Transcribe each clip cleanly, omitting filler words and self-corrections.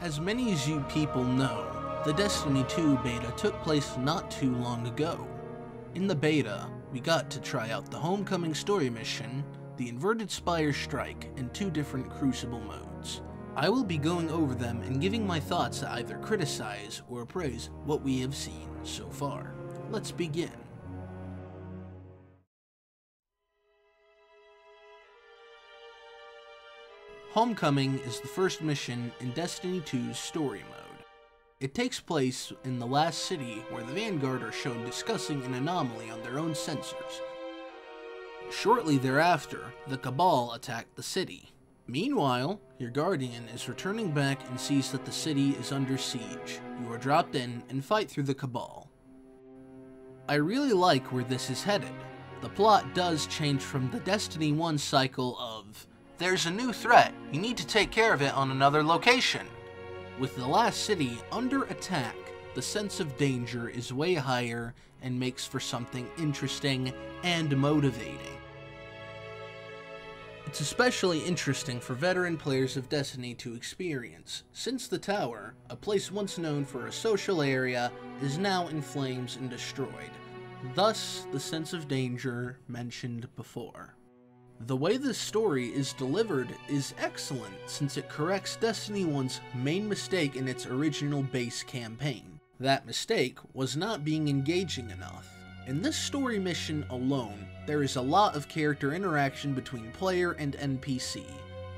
As many as you people know, the Destiny 2 beta took place not too long ago. In the beta, we got to try out the Homecoming story mission, the Inverted Spire Strike, and 2 different Crucible modes. I will be going over them and giving my thoughts to either criticize or praise what we have seen so far. Let's begin. Homecoming is the first mission in Destiny 2's story mode. It takes place in the last city where the Vanguard are shown discussing an anomaly on their own sensors. Shortly thereafter, the Cabal attack the city. Meanwhile, your Guardian is returning back and sees that the city is under siege. You are dropped in and fight through the Cabal. I really like where this is headed. The plot does change from the Destiny 1 cycle of, there's a new threat, you need to take care of it on another location. With the last city under attack, the sense of danger is way higher and makes for something interesting and motivating. It's especially interesting for veteran players of Destiny to experience, since the tower, a place once known for a social area, is now in flames and destroyed. Thus, the sense of danger mentioned before. The way this story is delivered is excellent, since it corrects Destiny 1's main mistake in its original base campaign. That mistake was not being engaging enough. In this story mission alone, there is a lot of character interaction between player and NPC.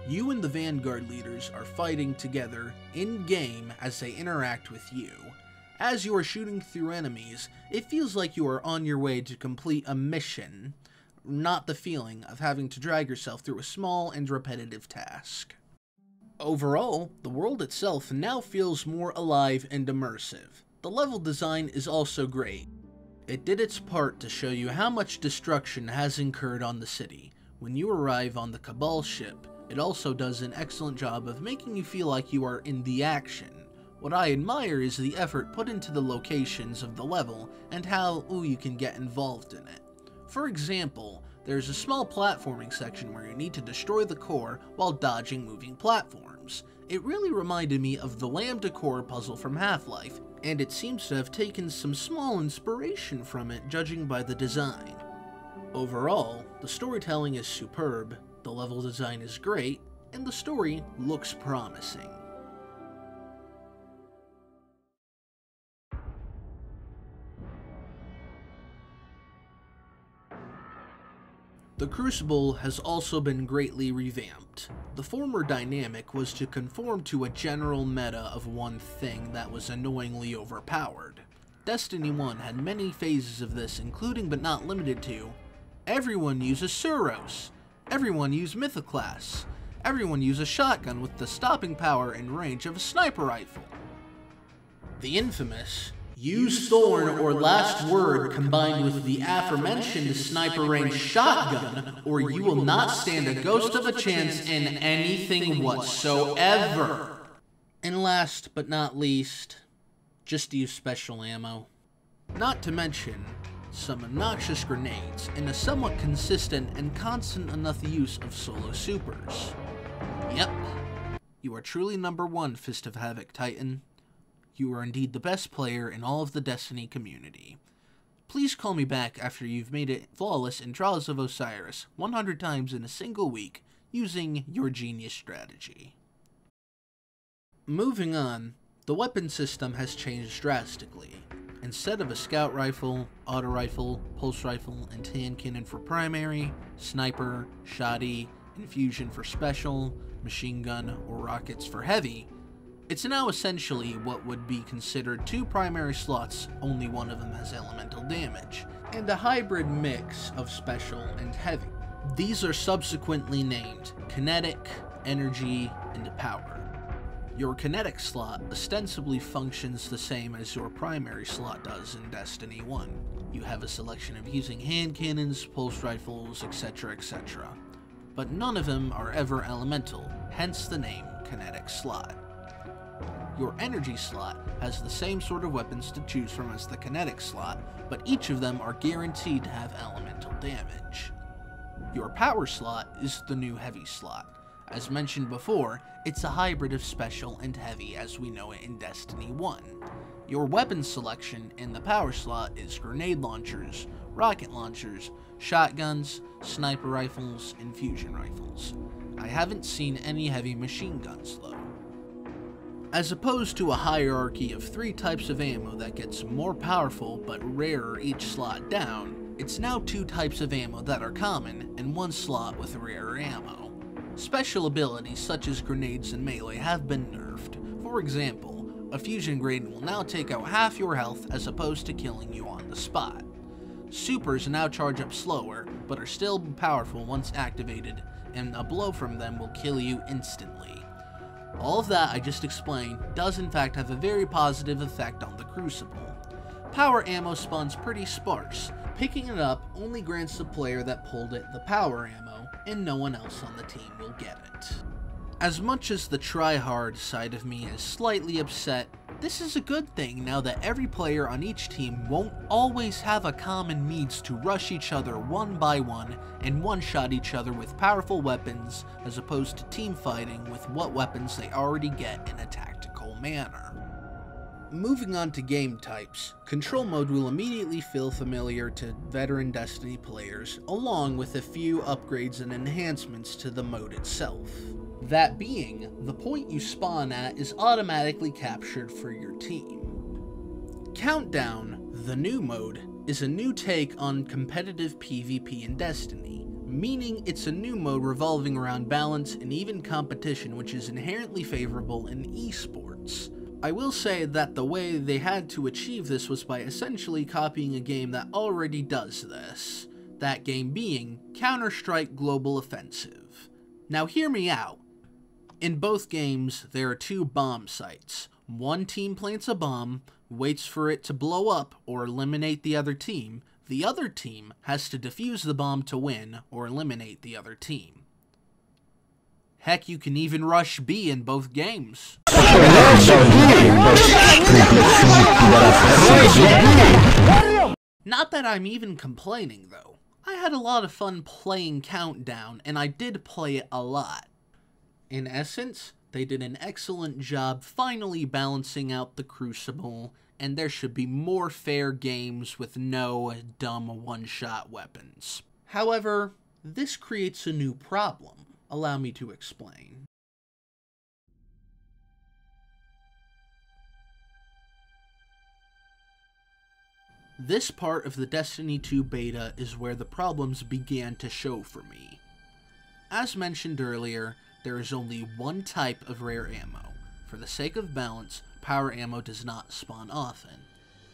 You and the Vanguard leaders are fighting together in-game as they interact with you. As you are shooting through enemies, it feels like you are on your way to complete a mission, not the feeling of having to drag yourself through a small and repetitive task. Overall, the world itself now feels more alive and immersive. The level design is also great. It did its part to show you how much destruction has incurred on the city. When you arrive on the Cabal ship, it also does an excellent job of making you feel like you are in the action. What I admire is the effort put into the locations of the level and how you can get involved in it. For example, there's a small platforming section where you need to destroy the core while dodging moving platforms. It really reminded me of the Lambda core puzzle from Half-Life, and it seems to have taken some small inspiration from it judging by the design. Overall, the storytelling is superb, the level design is great, and the story looks promising. The Crucible has also been greatly revamped. The former dynamic was to conform to a general meta of one thing that was annoyingly overpowered. Destiny 1 had many phases of this, including but not limited to, everyone uses Suros, everyone use Mythoclast, everyone use a shotgun with the stopping power and range of a sniper rifle. The infamous, use Thorn or Last Word combined with the aforementioned sniper range shotgun, or you will not stand a ghost of a chance in anything whatsoever. And last but not least, just use special ammo. Not to mention some obnoxious grenades and a somewhat consistent and constant enough use of solo supers. Yep, you are truly #1 Fist of Havoc Titan. You are indeed the best player in all of the Destiny community. Please call me back after you've made it flawless in Trials of Osiris 100 times in a single week using your genius strategy. Moving on, the weapon system has changed drastically. Instead of a scout rifle, auto rifle, pulse rifle, and hand cannon for primary, sniper, shoddy, infusion for special, machine gun, or rockets for heavy, it's now essentially what would be considered 2 primary slots, only one of them has elemental damage, and a hybrid mix of special and heavy. These are subsequently named Kinetic, Energy, and Power. Your Kinetic slot ostensibly functions the same as your primary slot does in Destiny 1. You have a selection of using hand cannons, pulse rifles, etc., etc. But none of them are ever elemental, hence the name Kinetic slot. Your energy slot has the same sort of weapons to choose from as the kinetic slot, but each of them are guaranteed to have elemental damage. Your power slot is the new heavy slot. As mentioned before, it's a hybrid of special and heavy as we know it in Destiny 1. Your weapon selection in the power slot is grenade launchers, rocket launchers, shotguns, sniper rifles, and fusion rifles. I haven't seen any heavy machine guns though. As opposed to a hierarchy of 3 types of ammo that gets more powerful but rarer each slot down, it's now 2 types of ammo that are common and 1 slot with rarer ammo. Special abilities such as grenades and melee have been nerfed. For example, a fusion grenade will now take out half your health as opposed to killing you on the spot. Supers now charge up slower, but are still powerful once activated, and a blow from them will kill you instantly. All of that I just explained does in fact have a very positive effect on the Crucible. Power ammo spawns pretty sparse. Picking it up only grants the player that pulled it the power ammo, and no one else on the team will get it. As much as the try-hard side of me is slightly upset, this is a good thing now that every player on each team won't always have a common means to rush each other one by one and one-shot each other with powerful weapons as opposed to team fighting with what weapons they already get in a tactical manner. Moving on to game types, Control Mode will immediately feel familiar to veteran Destiny players, along with a few upgrades and enhancements to the mode itself. That being, the point you spawn at is automatically captured for your team. Countdown, the new mode, is a new take on competitive PvP in Destiny, meaning it's a new mode revolving around balance and even competition, which is inherently favorable in esports. I will say that the way they had to achieve this was by essentially copying a game that already does this, that game being Counter-Strike Global Offensive. Now hear me out. In both games, there are 2 bomb sites. One team plants a bomb, waits for it to blow up or eliminate the other team. The other team has to defuse the bomb to win or eliminate the other team. Heck, you can even rush B in both games. Not that I'm even complaining though. I had a lot of fun playing Countdown, and I did play it a lot. In essence, they did an excellent job finally balancing out the Crucible, and there should be more fair games with no dumb one-shot weapons. However, this creates a new problem. Allow me to explain. This part of the Destiny 2 beta is where the problems began to show for me. As mentioned earlier, there is only 1 type of rare ammo. For the sake of balance, power ammo does not spawn often.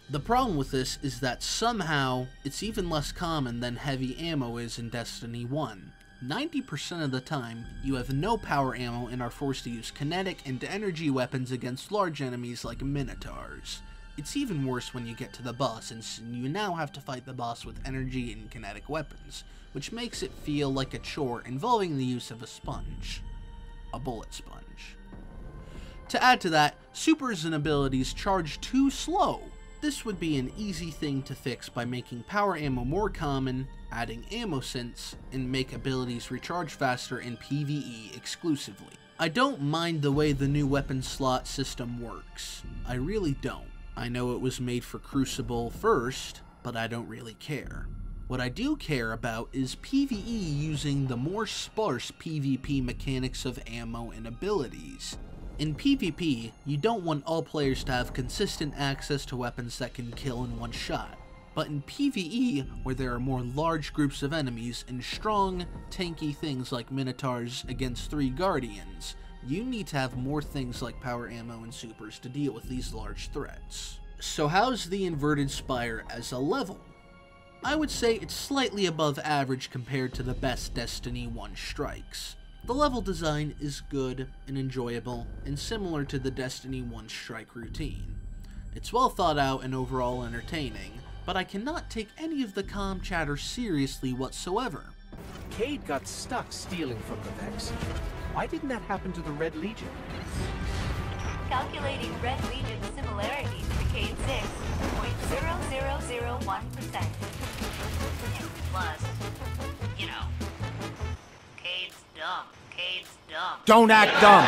The problem with this is that somehow, it's even less common than heavy ammo is in Destiny 1. 90% of the time, you have no power ammo and are forced to use kinetic and energy weapons against large enemies like Minotaurs. It's even worse when you get to the boss, and you now have to fight the boss with energy and kinetic weapons, which makes it feel like a chore involving the use of a sponge. A bullet sponge. To add to that, supers and abilities charge too slow. This would be an easy thing to fix by making power ammo more common, adding ammo synths, and make abilities recharge faster in PvE exclusively. I don't mind the way the new weapon slot system works. I really don't. I know it was made for Crucible first, but I don't really care. What I do care about is PvE using the more sparse PvP mechanics of ammo and abilities. In PvP, you don't want all players to have consistent access to weapons that can kill in one shot. But in PvE, where there are more large groups of enemies and strong, tanky things like Minotaurs against 3 Guardians, you need to have more things like power ammo and supers to deal with these large threats. So how's the Inverted Spire as a level? I would say it's slightly above average compared to the best Destiny 1 strikes. The level design is good and enjoyable, and similar to the Destiny 1 strike routine. It's well thought out and overall entertaining, but I cannot take any of the comm chatter seriously whatsoever. Cade got stuck stealing from the Vex. Why didn't that happen to the Red Legion? Calculating Red Legion similarities to Cade 6.0001%. Plus, you know, Cade's dumb. Cade's dumb. Don't act dumb!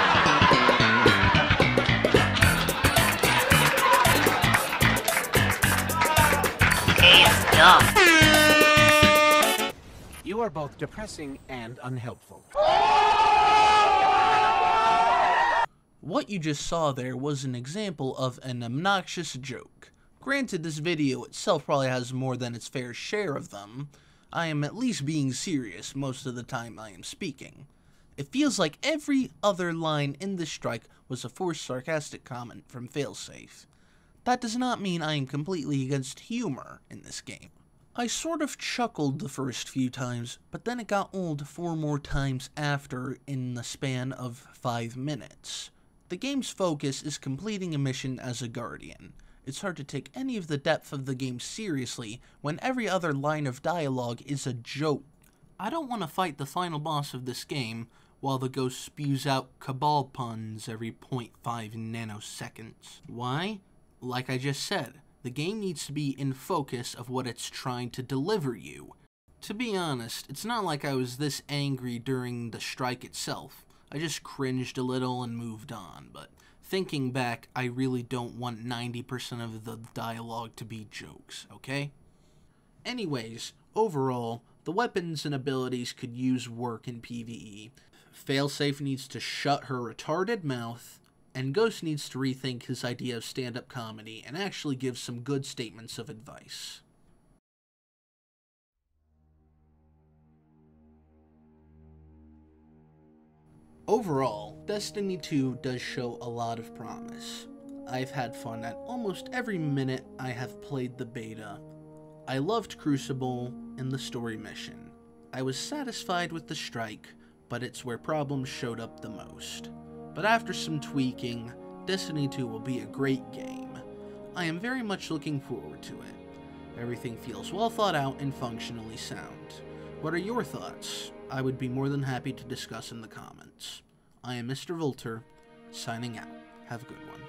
You are both depressing and unhelpful. What you just saw there was an example of an obnoxious joke. Granted, this video itself probably has more than its fair share of them. I am at least being serious most of the time I am speaking. It feels like every other line in this strike was a forced sarcastic comment from Failsafe. That does not mean I am completely against humor in this game. I sort of chuckled the first few times, but then it got old 4 more times after in the span of 5 minutes. The game's focus is completing a mission as a guardian. It's hard to take any of the depth of the game seriously when every other line of dialogue is a joke. I don't want to fight the final boss of this game while the ghost spews out Cabal puns every 0.5 nanoseconds. Why? Like I just said, the game needs to be in focus of what it's trying to deliver you. To be honest, it's not like I was this angry during the strike itself. I just cringed a little and moved on, but thinking back, I really don't want 90% of the dialogue to be jokes, okay? Anyways, overall, the weapons and abilities could use work in PvE. Failsafe needs to shut her retarded mouth, and Ghost needs to rethink his idea of stand-up comedy and actually give some good statements of advice. Overall, Destiny 2 does show a lot of promise. I've had fun at almost every minute I have played the beta. I loved Crucible and the story mission. I was satisfied with the strike, but it's where problems showed up the most. But after some tweaking, Destiny 2 will be a great game. I am very much looking forward to it. Everything feels well thought out and functionally sound. What are your thoughts? I would be more than happy to discuss in the comments. I am Mr. Volter, signing out. Have a good one.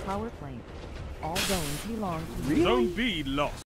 Power plant. All zones belong to you. Zone B lost.